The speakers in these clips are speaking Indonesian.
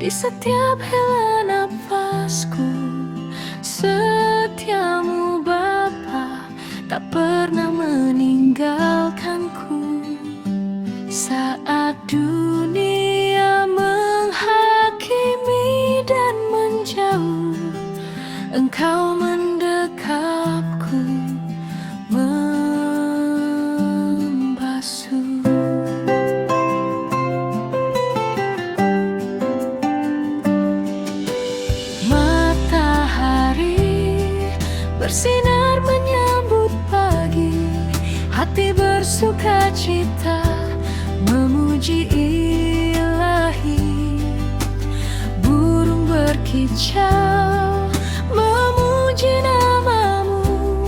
di setiap hela napasku. Setiamu Bapa tak pernah meninggalkanku. Saat dunia menghakimi dan menjauh, Engkau mendekapku, membasuh. Matahari bersinar menyambut pagi, hati bersuka cita memuji Ilahi. Burung berkicau memuji namamu,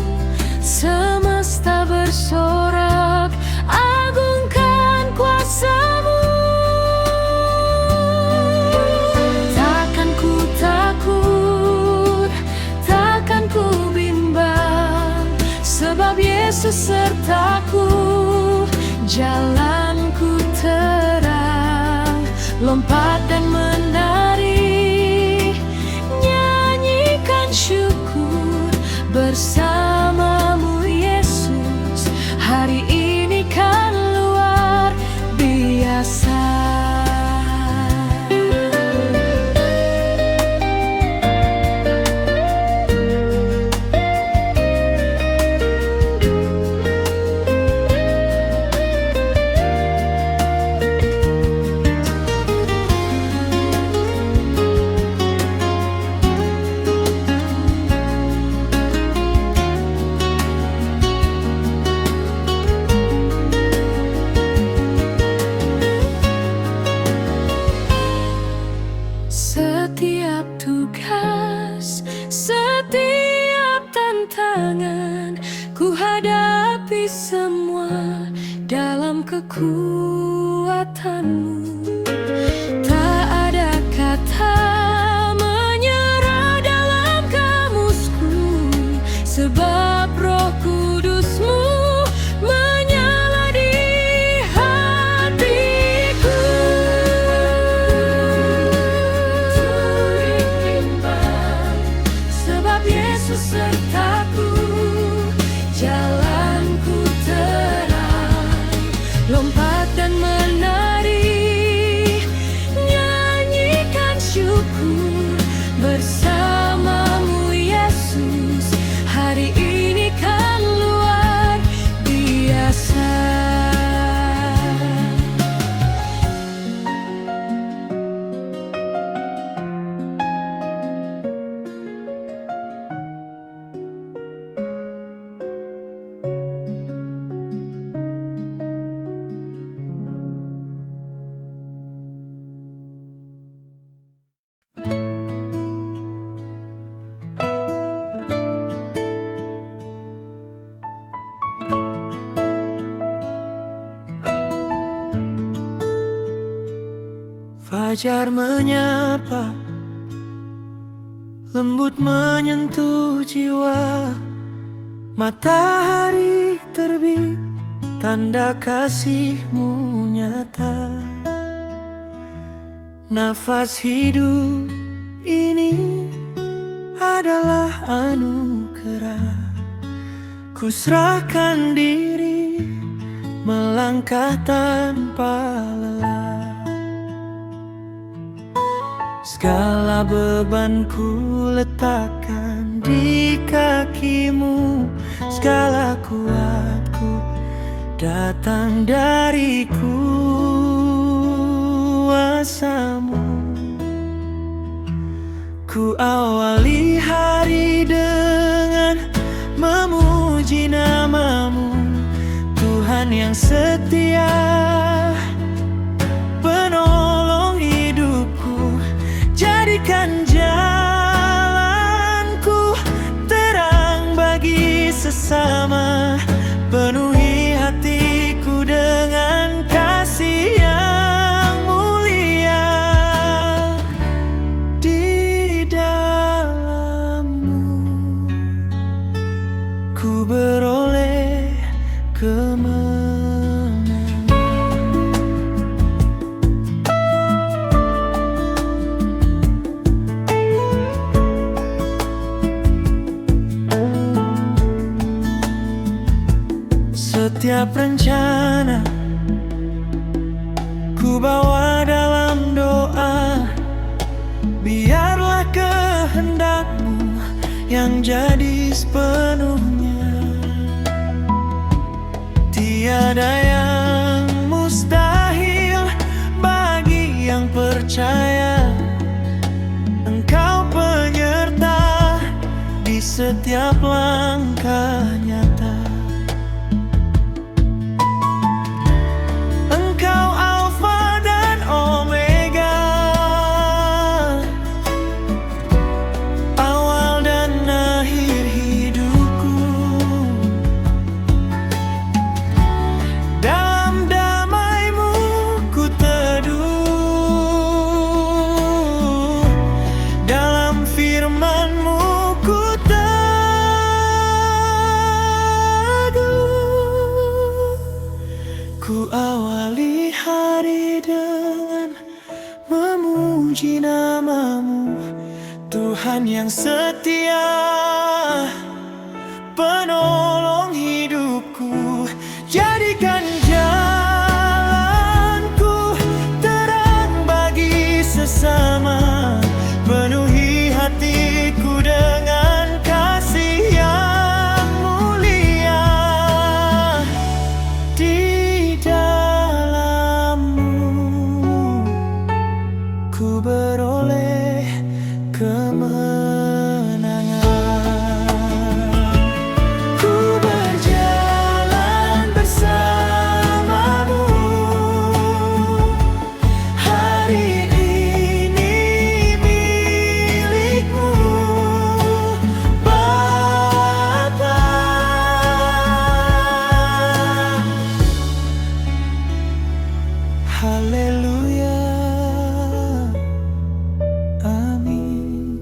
semesta bersorak agungkan kuasamu. Takkan ku takut, takkan ku bimbang, sebab Yesus sertaku. Jalanku terang, lompat dan menari, nyanyikan syukur bersamamu Yesus. Hari ini kan luar biasa. Setiap tugas, setiap tantangan, ku hadapi semua dalam kekuatanmu. Tak ada kata menyerah dalam kamusku, sebab Roh Kudusmu menyala di hatiku. Sebab Yesus sertaku, jalanku terang, lompat dan menari, nyanyikan syukur bersamamu Yesus. Hari ini kan luar biasa. Fajar menyapa, lembut menyentuh jiwa. Matahari terbit, tanda kasih-Mu nyata. Nafas hidup ini adalah anugerah. Ku serahkan diri, melangkah tanpa lelah. Segala bebanku letakkan di kaki-Mu, segala kuatku datang dari kuasa-Mu. Ku awali hari dengan memuji nama-Mu, Tuhan yang setia, penolong hidupku. Jadikan jalanku terang bagi sesama, penuhi hatiku dengan kasih yang mulia. Di dalam-Mu ku beroleh kemenangan. setiap rencana ku bawa dalam doa. Biarlah kehendakmu yang jadi sepenuhnya. Tiada yang mustahil bagi yang percaya. Engkau penyerta di setiap langkah nyata. Engkau Alfa dan Omega, awal dan akhir hidupku. Dalam damai-Mu ku teduh, dalam firman-Mu ku teguh. Ku awali hari dengan memuji nama-Mu, Tuhan yang setia, penolong hidupku. Jadikan jalanku terang bagi sesama, penuhi hatiku dengan kasih yang mulia. Di dalam-Mu ku beroleh kemenangan. Ku berjalan bersama-Mu, hari ini milik-Mu, Bapa. Haleluya, amin.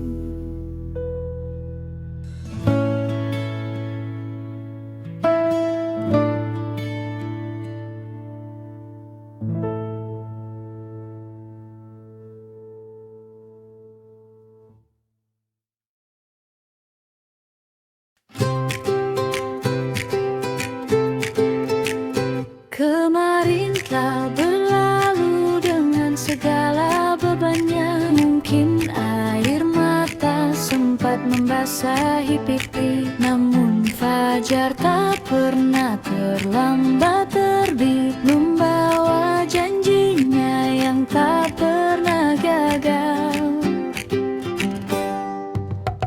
Kemarin telah berlalu dengan segala bebannya. Mungkin air mata sempat membasahi pipi, namun fajar tak pernah terlambat terbit, membawa janjinya yang tak pernah gagal.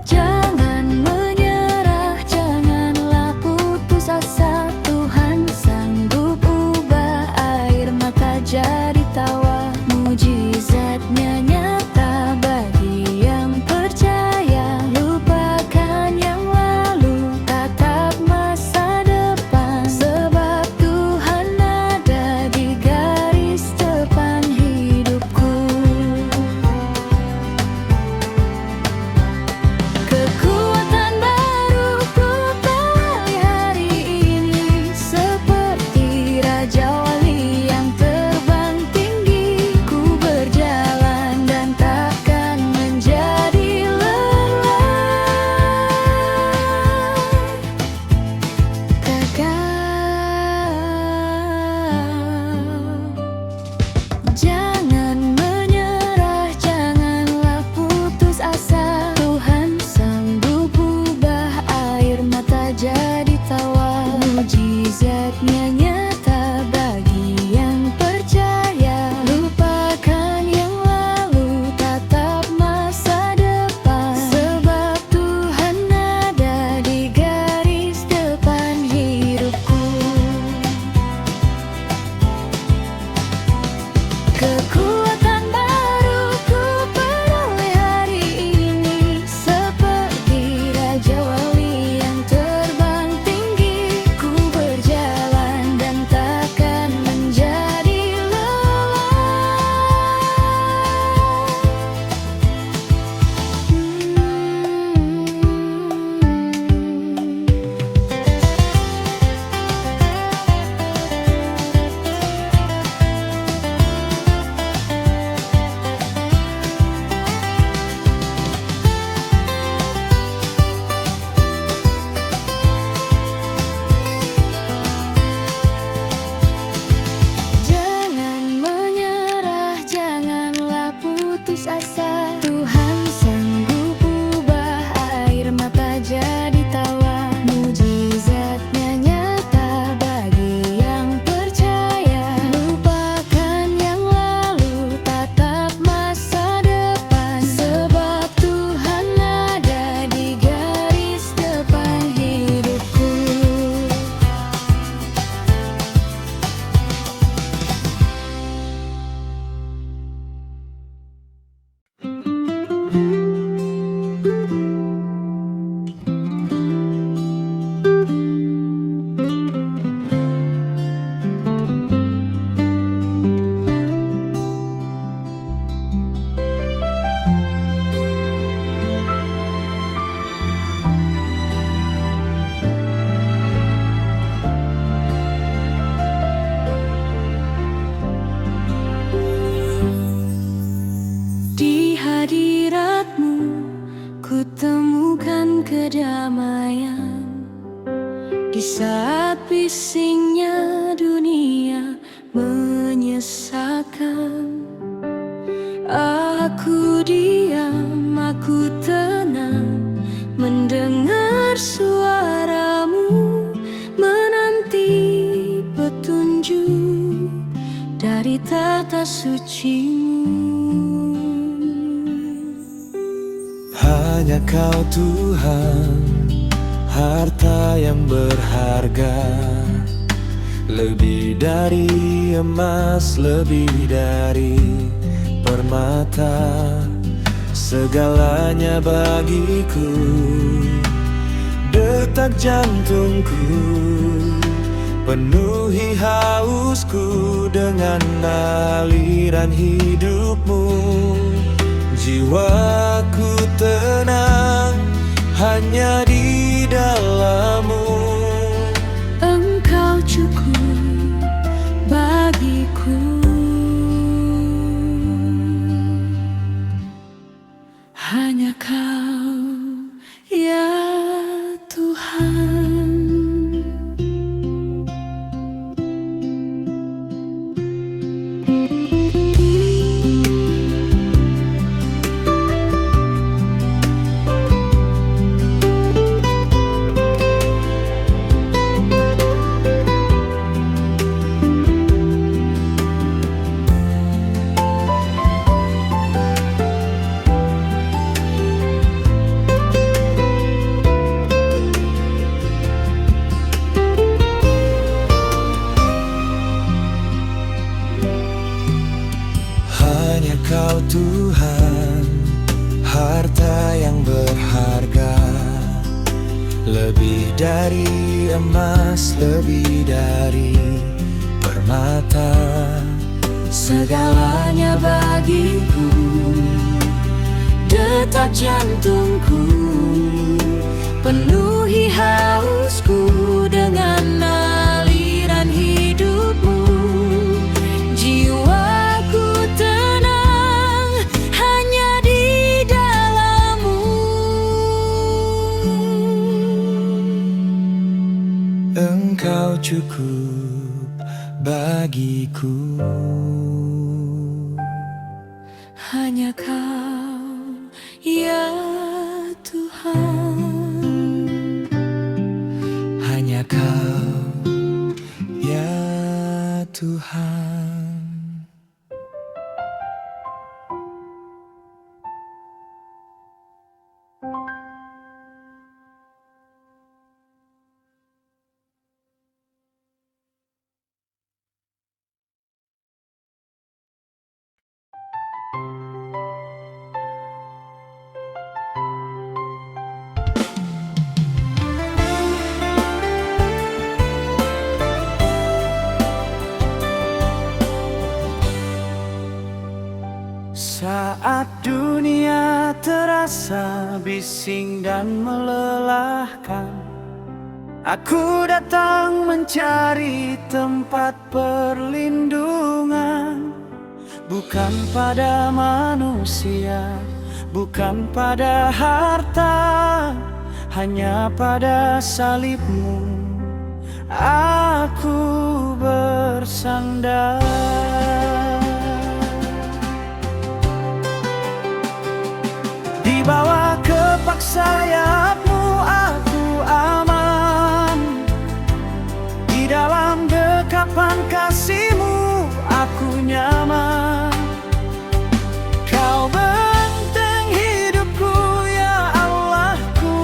Jangan menyerah, janganlah putus asa. Tuhan sanggup ubah air mata jadi tawa. Mujizatnya nyata bagi yang percaya. Lupakan yang lalu, tatap masa depan, sebab Tuhan ada di garis depan hidupku. Kekuatan baru ku peroleh hari ini, seperti Raja Wali yang terbang tinggi. Ku berjalan dan takkan menjadi lelah. Jangan menyerah, janganlah putus asa. Tuhan sanggup ubah air mata jadi tawa. Mujizatnya nyata bagi yang percaya. Lupakan yang lalu, tatap masa depan, sebab Tuhan ada di garis depan hidupku. Kekuatan baru ku peroleh hari ini, seperti Raja Wali yang terbang tinggi. Ku berjalan Saat bisingnya dunia menyesakan, aku diam, aku tenang, mendengar suaramu, menanti petunjuk dari tata sucimu. Hanya Kau Tuhan, harta yang berharga, lebih dari emas, lebih dari permata. Segalanya bagiku, detak jantungku, penuhi hausku dengan aliran hidupmu. Jiwaku tenang hanya di dalam-Mu. Engkau cukup bagiku, hanya Kau ya Tuhan. Hanya Kau Tuhan, harta yang berharga, lebih dari emas, lebih dari permata. Segalanya bagiku, detak jantungku, penuhi hausku dengan aliran hidupmu. Jiwaku tenang hanya di dalam-Mu. Engkau cukup bagiku, hanya Kau ya Tuhan. hanya Kau ya Tuhan. Saat dunia terasa bising dan melelahkan, aku datang mencari tempat perlindungan. Bukan pada manusia, bukan pada harta, hanya pada salib-Mu aku bersandar. Di bawah kepak sayap-Mu aku aman, di dalam dekapan kasih-Mu aku nyaman. Kau benteng hidupku ya Allahku,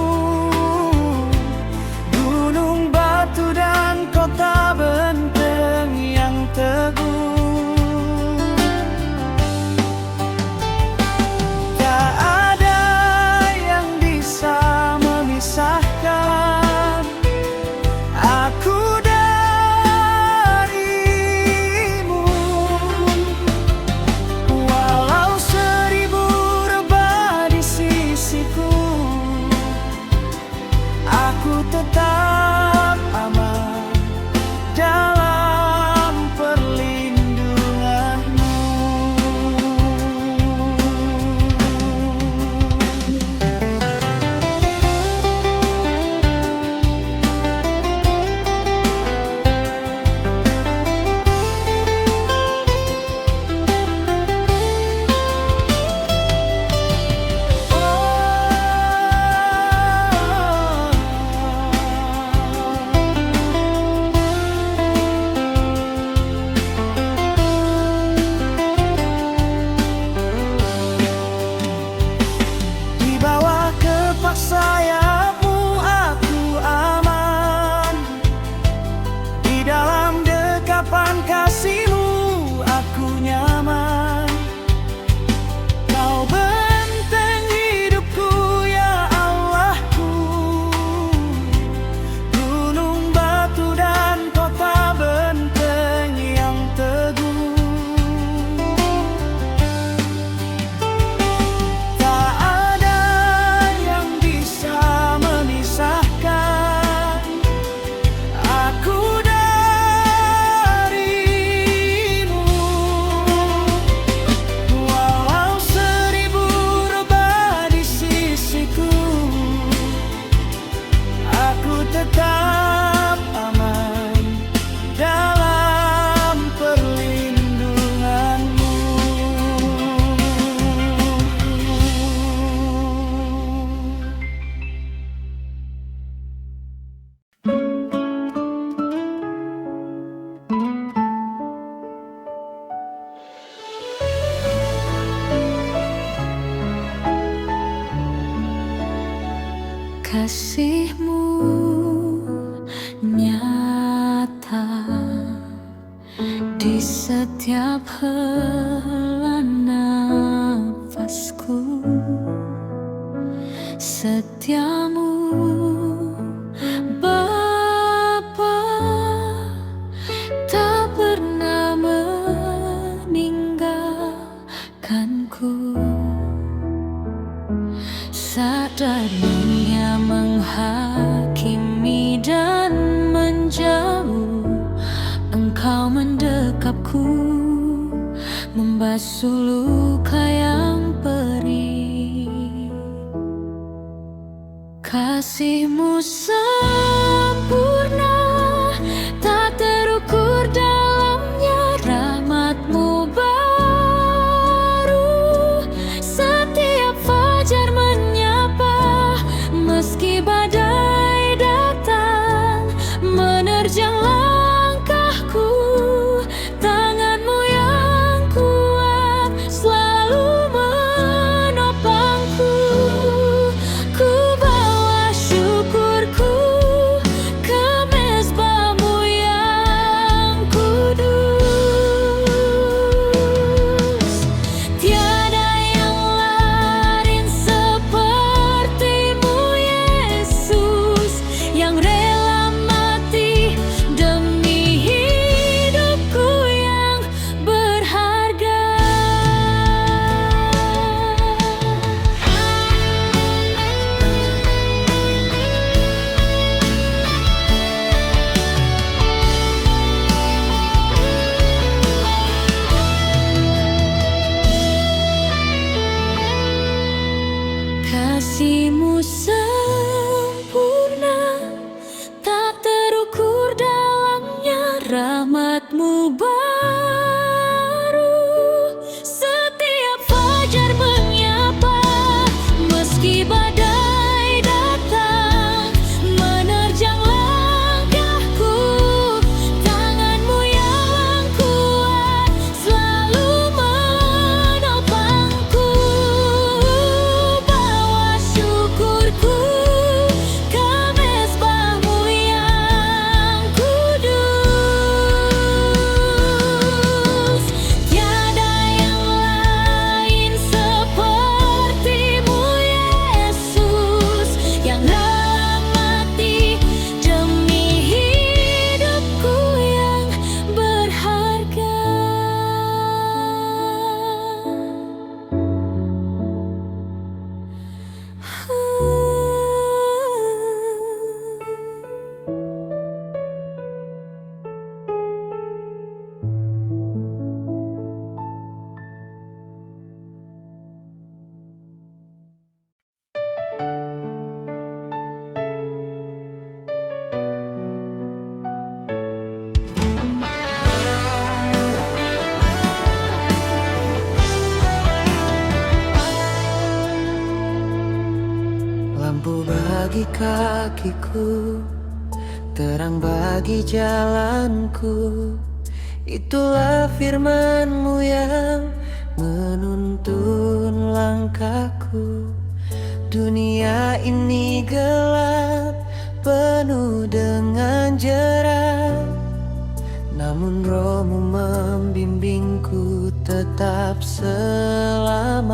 gunung batu dan kota benteng yang teguh. kasihmu nyata di setiap hela nafasku. Setiamu Bapa tak pernah meninggalkanku. Saat dunia menghakimi dan menjauh, Engkau mendekapku, membasuh luka yang perih. Kasihmu sempurna, tak terukur dalamnya, rahmatmu baru setiap fajar menyapa. Meski badai datang menerjang langkahku, tanganmu yang kuat selalu menopangku. Ku bawa syukurku ke mezbahmu yang kudus. Tiada yang lain sepertimu, Yesus, yang rela mati demi hidupku yang berharga. Kasihmu sempurna, tak terukur dalamnya, rahmatmu baru setiap fajar menyapa. Meski badai datang menerjang langkahku, tanganmu yang kuat selalu menopangku. Bawa syukurku ke mezbahmu yang kudus. Tiada yang lain sepertimu, Yesus, yang rela mati demi hidupku yang berharga. Lampu bagi kakiku, terang bagi jalanku. Itulah firman-Mu yang menuntun langkahku. Dunia ini gelap, penuh dengan jerat, namun Roh-Mu membimbingku tetap selamat.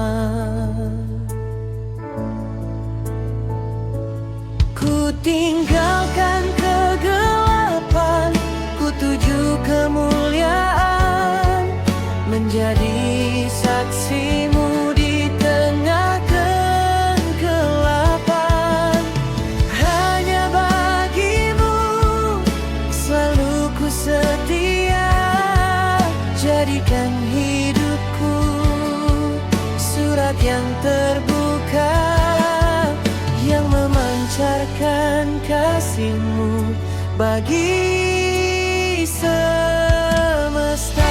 Ku tinggalkan kegelapan, ku tuju kemuliaan, menjadi saksi-Mu di tengah kegelapan. Hanya bagi-Mu selalu ku setia, jadikan hidupku surat yang terbuka, yang memancarkan kasih-Mu bagi semesta.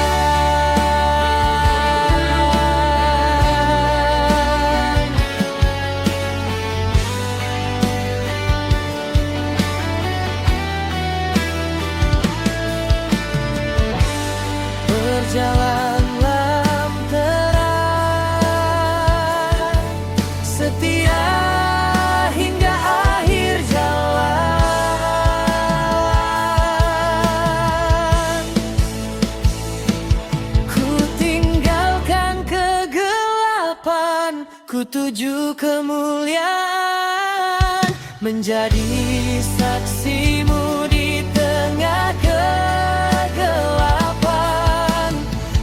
Berjalanlah terang, setia hingga akhir ku tuju kemuliaan, menjadi saksimu di tengah kegelapan.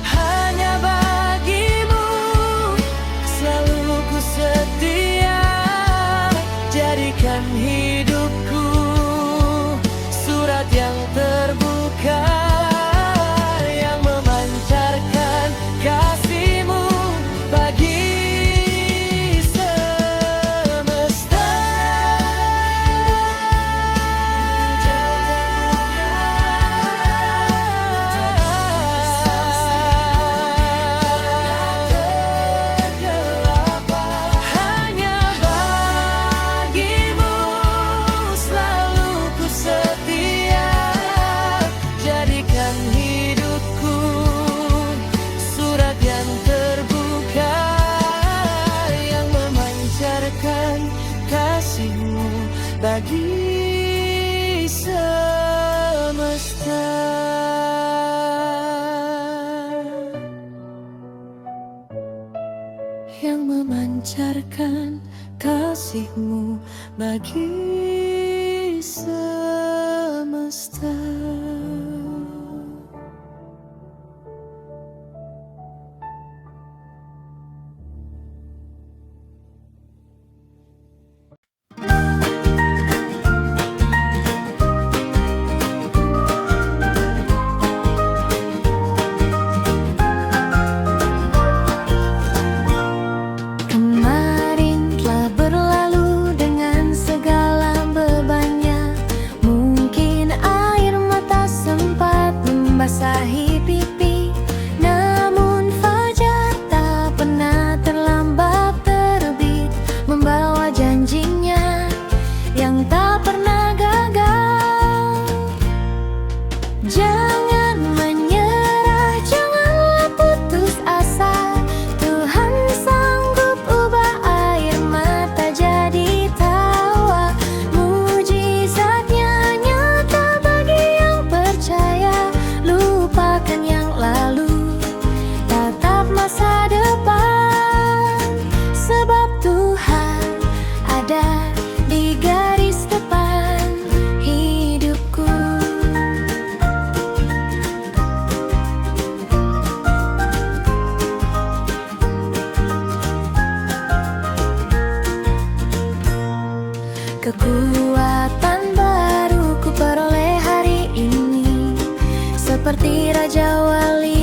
Hanya bagimu selalu ku setia, jadikan hidupku surat yang terbuka, yang memancarkan kasih-Mu bagi semesta. Hanya bagimu selalu ku setia, jadikan hidupku surat yang terbuka, yang memancarkan kasih-Mu bagi semesta. Yang memancarkan kasih-Mu bagi semesta. Kemarin telah berlalu dengan segala bebannya. Mungkin air mata sempat membasahi pipi, namun fajar tak pernah terlambat terbit, membawa janjinya yang tak pernah gagal. Jangan menyerah, janganlah putus asa. Tuhan sanggup ubah air mata jadi tawa. Mujizatnya nyata bagi yang percaya. Lupakan yang lalu, tatap masa depan, sebab Tuhan ada di garis depan hidupku. Kekuatan baru ku peroleh hari ini, seperti Raja Wali